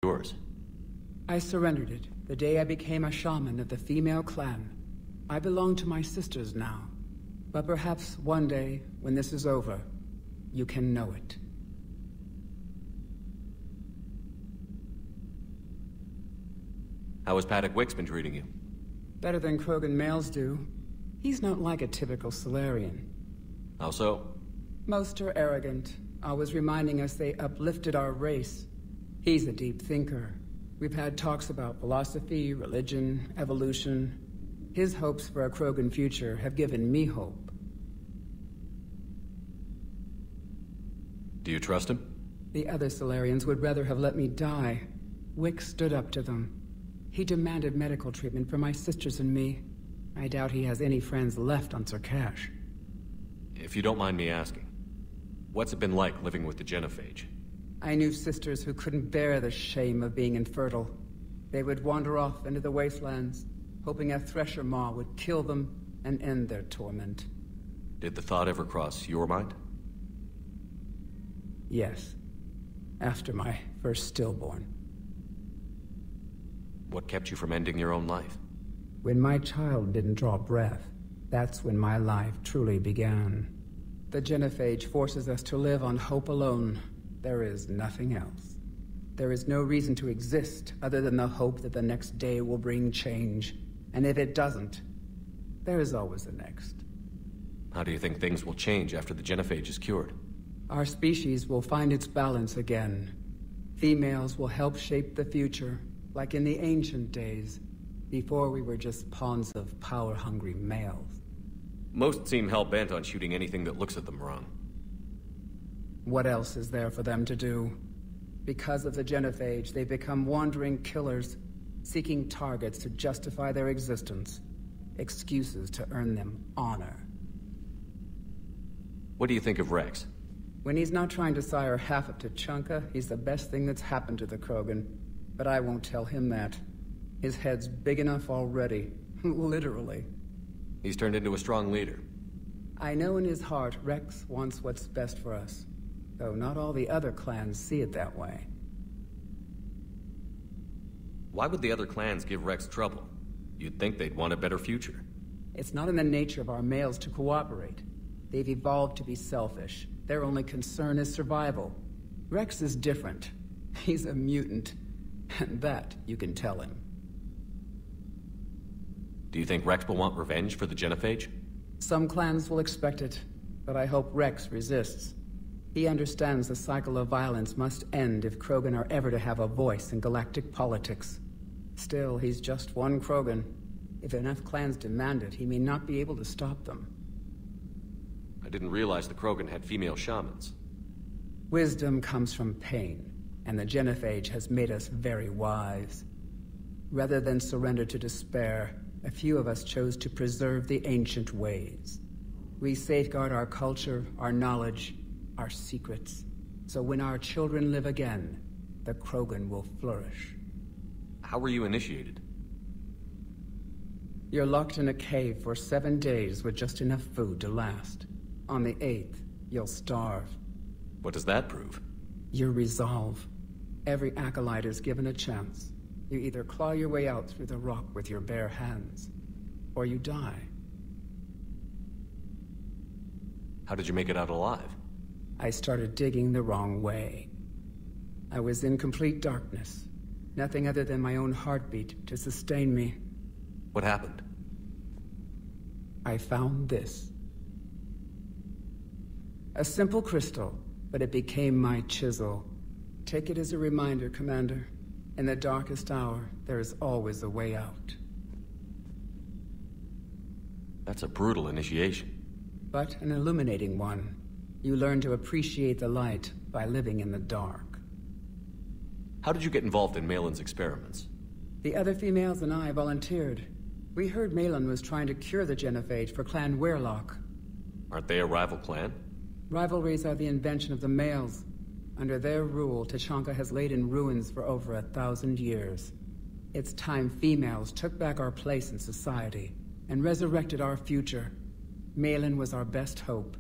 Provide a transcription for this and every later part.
yours? I surrendered it the day I became a shaman of the female clan. I belong to my sisters now. But perhaps one day, when this is over, you can know it. How has Padok Wiks been treating you? Better than Krogan males do. He's not like a typical Solarian. How so? Most are arrogant, always reminding us they uplifted our race. He's a deep thinker. We've had talks about philosophy, religion, evolution. His hopes for a Krogan future have given me hope. Do you trust him? The other Solarians would rather have let me die. Wiks stood up to them. He demanded medical treatment for my sisters and me. I doubt he has any friends left on Sarkash. If you don't mind me asking, what's it been like living with the Genophage? I knew sisters who couldn't bear the shame of being infertile. They would wander off into the wastelands, hoping a thresher maw would kill them and end their torment. Did the thought ever cross your mind? Yes. After my first stillborn. What kept you from ending your own life? When my child didn't draw breath, that's when my life truly began. The Genophage forces us to live on hope alone. There is nothing else. There is no reason to exist other than the hope that the next day will bring change. And if it doesn't, there is always the next. How do you think things will change after the Genophage is cured? Our species will find its balance again. Females will help shape the future, like in the ancient days, before we were just pawns of power-hungry males. Most seem hell-bent on shooting anything that looks at them wrong. What else is there for them to do? Because of the Genophage, they become wandering killers, seeking targets to justify their existence. Excuses to earn them honor. What do you think of Rex? When he's not trying to sire half of Tuchanka, he's the best thing that's happened to the Krogan. But I won't tell him that. His head's big enough already. Literally. He's turned into a strong leader. I know in his heart Rex wants what's best for us. Though not all the other clans see it that way. Why would the other clans give Rex trouble? You'd think they'd want a better future. It's not in the nature of our males to cooperate. They've evolved to be selfish. Their only concern is survival. Rex is different. He's a mutant. And that you can tell him. Do you think Rex will want revenge for the Genophage? Some clans will expect it, but I hope Rex resists. He understands the cycle of violence must end if Krogan are ever to have a voice in galactic politics. Still, he's just one Krogan. If enough clans demand it, he may not be able to stop them. I didn't realize the Krogan had female shamans. Wisdom comes from pain, and the Genophage has made us very wise. Rather than surrender to despair, a few of us chose to preserve the ancient ways. We safeguard our culture, our knowledge, our secrets. So when our children live again, the Krogan will flourish. How were you initiated? You're locked in a cave for 7 days with just enough food to last. On the 8th, you'll starve. What does that prove? Your resolve. Every acolyte is given a chance. You either claw your way out through the rock with your bare hands, or you die. How did you make it out alive? I started digging the wrong way. I was in complete darkness. Nothing other than my own heartbeat to sustain me. What happened? I found this. A simple crystal, but it became my chisel. Take it as a reminder, Commander. In the darkest hour, there is always a way out. That's a brutal initiation. But an illuminating one. You learn to appreciate the light by living in the dark. How did you get involved in Malin's experiments? The other females and I volunteered. We heard Malin was trying to cure the Genophage for Clan Weirlock. Aren't they a rival clan? Rivalries are the invention of the males. Under their rule, Tuchanka has laid in ruins for over 1,000 years. It's time females took back our place in society and resurrected our future. Malin was our best hope.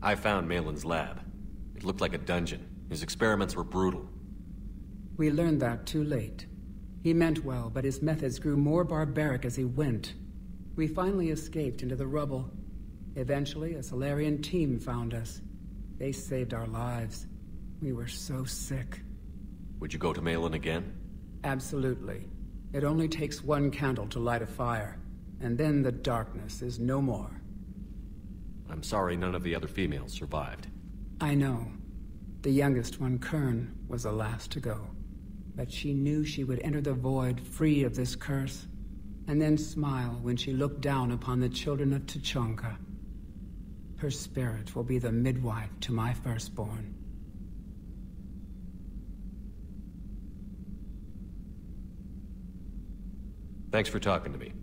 I found Malin's lab. It looked like a dungeon. His experiments were brutal. We learned that too late. He meant well, but his methods grew more barbaric as he went. We finally escaped into the rubble. Eventually, a Solarian team found us. They saved our lives. We were so sick. Would you go to Malin again? Absolutely. It only takes one candle to light a fire, and then the darkness is no more. I'm sorry none of the other females survived. I know. The youngest one, Kern, was the last to go. But she knew she would enter the void free of this curse, and then smile when she looked down upon the children of Tuchanka. Her spirit will be the midwife to my firstborn. Thanks for talking to me.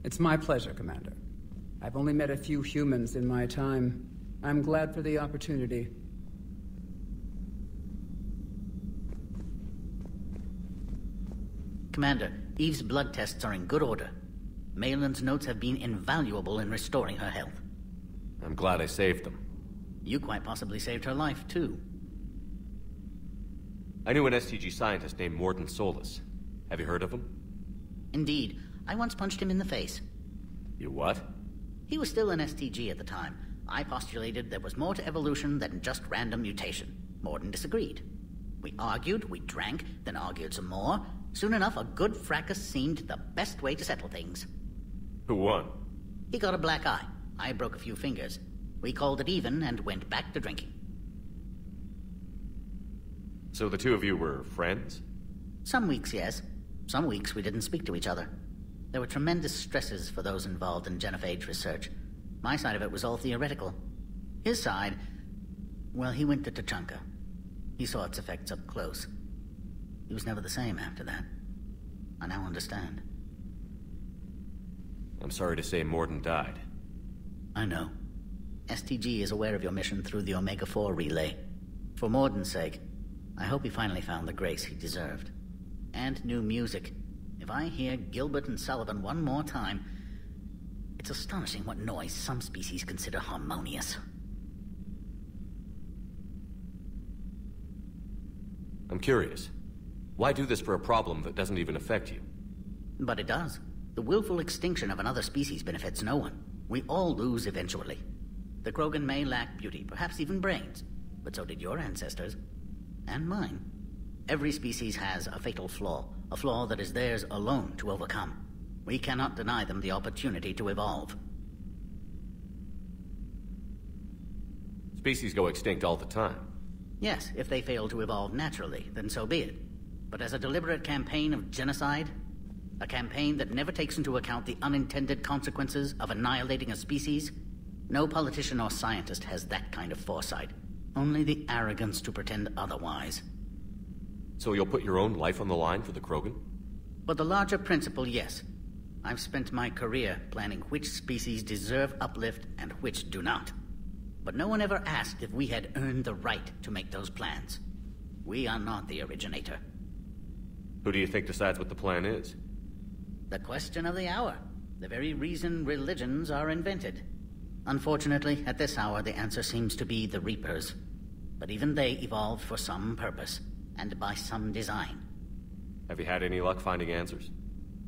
It's my pleasure, Commander. I've only met a few humans in my time. I'm glad for the opportunity. Commander, Eve's blood tests are in good order. Malin's notes have been invaluable in restoring her health. I'm glad I saved them. You quite possibly saved her life, too. I knew an STG scientist named Morden Solus. Have you heard of him? Indeed. I once punched him in the face. You what? He was still an STG at the time. I postulated there was more to evolution than just random mutation. Morden disagreed. We argued, we drank, then argued some more. Soon enough, a good fracas seemed the best way to settle things. Who won? He got a black eye. I broke a few fingers. We called it even and went back to drinking. So the two of you were friends? Some weeks, yes. Some weeks we didn't speak to each other. There were tremendous stresses for those involved in genophage research. My side of it was all theoretical. His side, well, he went to Tuchanka. He saw its effects up close. He was never the same after that. I now understand. I'm sorry to say Morden died. I know. STG is aware of your mission through the Omega-4 relay. For Morden's sake, I hope he finally found the grace he deserved. And new music. If I hear Gilbert and Sullivan one more time, it's astonishing what noise some species consider harmonious. I'm curious. Why do this for a problem that doesn't even affect you? But it does. The willful extinction of another species benefits no one. We all lose eventually. The Krogan may lack beauty, perhaps even brains, but so did your ancestors. And mine. Every species has a fatal flaw, a flaw that is theirs alone to overcome. We cannot deny them the opportunity to evolve. Species go extinct all the time. Yes, if they fail to evolve naturally, then so be it. But as a deliberate campaign of genocide, a campaign that never takes into account the unintended consequences of annihilating a species, no politician or scientist has that kind of foresight. Only the arrogance to pretend otherwise. So you'll put your own life on the line for the Krogan? For the larger principle, yes. I've spent my career planning which species deserve uplift and which do not. But no one ever asked if we had earned the right to make those plans. We are not the originator. Who do you think decides what the plan is? The question of the hour. The very reason religions are invented. Unfortunately, at this hour, the answer seems to be the Reapers. But even they evolved for some purpose, and by some design. Have you had any luck finding answers?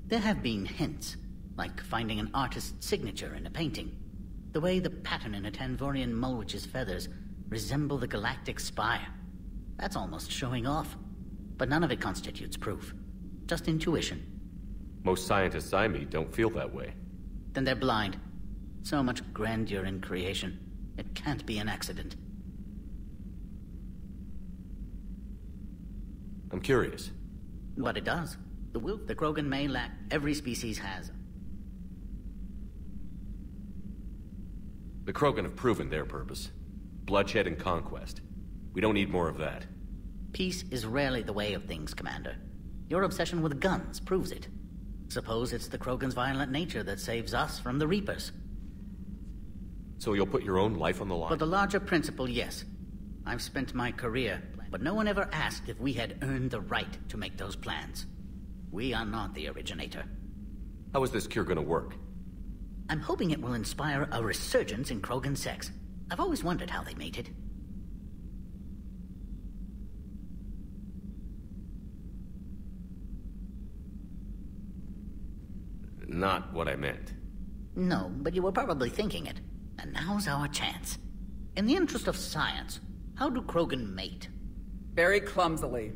There have been hints, like finding an artist's signature in a painting. The way the pattern in a Tanvorian Mulwich's feathers resemble the galactic spire. That's almost showing off. But none of it constitutes proof. Just intuition. Most scientists I meet don't feel that way. Then they're blind. So much grandeur in creation. It can't be an accident. I'm curious. But it does. The Krogan may lack. Every species has. The Krogan have proven their purpose. Bloodshed and conquest. We don't need more of that. Peace is rarely the way of things, Commander. Your obsession with guns proves it. Suppose it's the Krogan's violent nature that saves us from the Reapers. So you'll put your own life on the line? For the larger principle, yes. I've spent my career, but no one ever asked if we had earned the right to make those plans. We are not the originator. How is this cure gonna work? I'm hoping it will inspire a resurgence in Krogan sex. I've always wondered how they mated. not what I meant. No, but you were probably thinking it. And now's our chance. In the interest of science, how do Krogan mate? Very clumsily.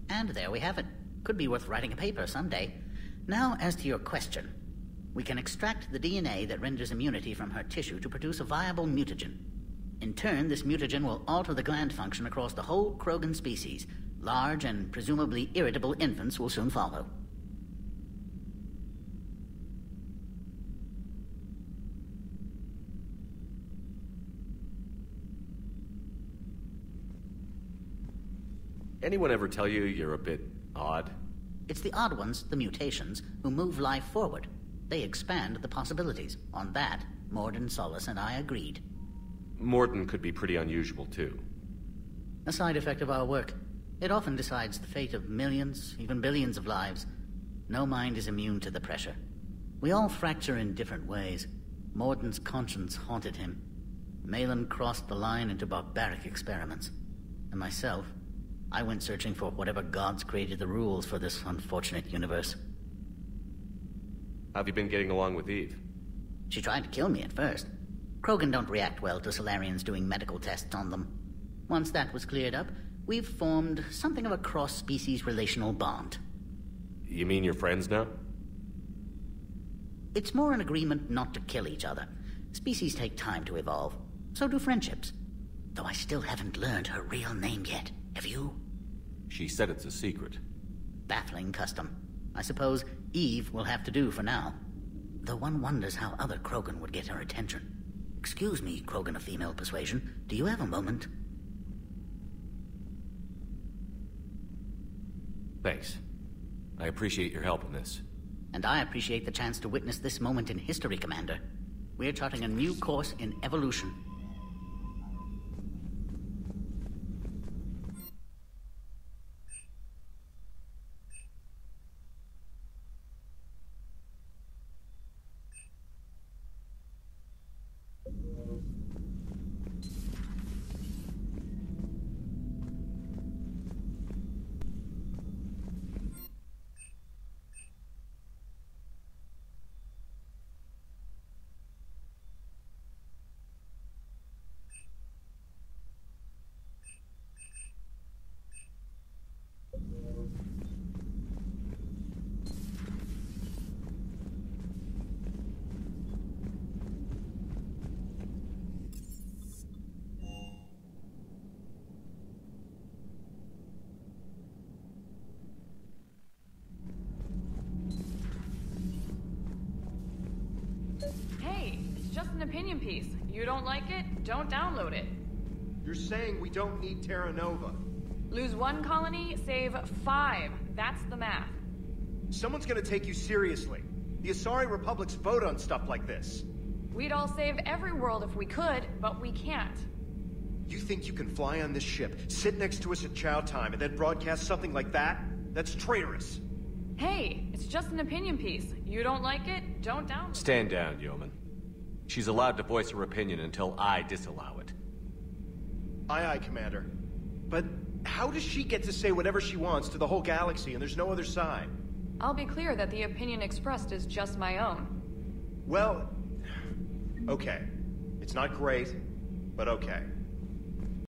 And there we have it. Could be worth writing a paper someday. Now, as to your question. We can extract the DNA that renders immunity from her tissue to produce a viable mutagen. In turn, this mutagen will alter the gland function across the whole Krogan species. Large and presumably irritable infants will soon follow. Anyone ever tell you you're a bit odd? It's the odd ones, the mutations, who move life forward. They expand the possibilities. On that, Morden, Solace, and I agreed. Morden could be pretty unusual, too. A side effect of our work. It often decides the fate of millions, even billions of lives. No mind is immune to the pressure. We all fracture in different ways. Morden's conscience haunted him. Malin crossed the line into barbaric experiments. And myself, I went searching for whatever gods created the rules for this unfortunate universe. How have you been getting along with Eve? She tried to kill me at first. Krogan don't react well to Solarians doing medical tests on them. Once that was cleared up, we've formed something of a cross-species relational bond. You mean you're friends now? It's more an agreement not to kill each other. Species take time to evolve. So do friendships. Though I still haven't learned her real name yet. Have you? She said it's a secret. Baffling custom. I suppose Eve will have to do for now. Though one wonders how other Krogan would get her attention. Excuse me, Krogan of female persuasion. Do you have a moment? Thanks. I appreciate your help in this. And I appreciate the chance to witness this moment in history, Commander. We're charting a new course in evolution. Just an opinion piece. You don't like it, don't download it. You're saying we don't need Terra Nova. Lose one colony, save 5. That's the math. Someone's gonna take you seriously. The Asari Republics vote on stuff like this. We'd all save every world if we could, but we can't. You think you can fly on this ship, sit next to us at chow time, and then broadcast something like that? That's traitorous. Hey, it's just an opinion piece. You don't like it, don't download it. Stand down, Yeoman. She's allowed to voice her opinion until I disallow it. Aye, aye, Commander. But how does she get to say whatever she wants to the whole galaxy and there's no other side? I'll be clear that the opinion expressed is just my own. Well, okay. It's not great, but okay.